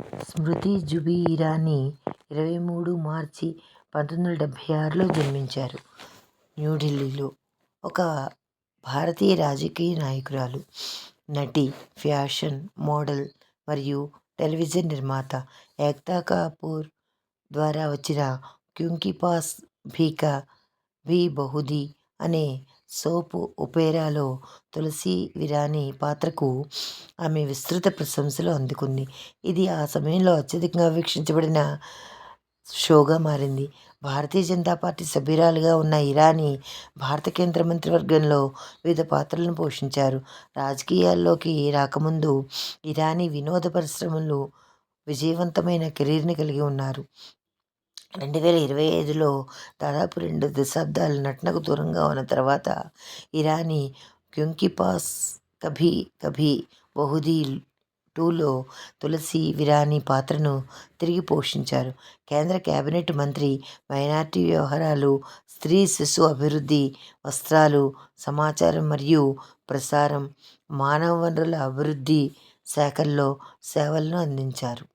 స్మృతి జుబి ఇరానీ 23 మార్చి 1976లో జన్మించారు. న్యూఢిల్లీలో ఒక భారతీయ రాజకీయ నాయకురాలు, నటి, ఫ్యాషన్ మోడల్ మరియు టెలివిజన్ నిర్మాత. ఏక్తా కపూర్ ద్వారా వచ్చిన క్యూంకీ పాస్ భీ బహుదీ అనే సోప్ ఒపెరాలో తులసి ఇరానీ పాత్రకు ఆమె విస్తృత ప్రశంసలు అందుకుంది. ఇది ఆ సమయంలో అత్యధికంగా వీక్షించబడిన షోగా మారింది. భారతీయ జనతా పార్టీ సభ్యురాలిగా ఉన్న ఇరానీ భారత కేంద్ర మంత్రివర్గంలో వివిధ పాత్రలను పోషించారు. రాజకీయాల్లోకి రాకముందు ఇరానీ వినోద పరిశ్రమలో విజయవంతమైన కెరీర్ని కలిగి ఉన్నారు. 2025లో దాదాపు 2 దశాబ్దాల నటనకు దూరంగా ఉన్న తర్వాత ఇరానీ క్యూంకీ పాస్ కభీ బహుదీ 2లో తులసి ఇరానీ పాత్రను తిరిగి పోషించారు. కేంద్ర కేబినెట్ మంత్రి, మైనారిటీ వ్యవహారాలు, స్త్రీ శిశు అభివృద్ధి, వస్త్రాలు, సమాచారం మరియు ప్రసారం, మానవ వనరుల అభివృద్ధి శాఖల్లో సేవలను అందించారు.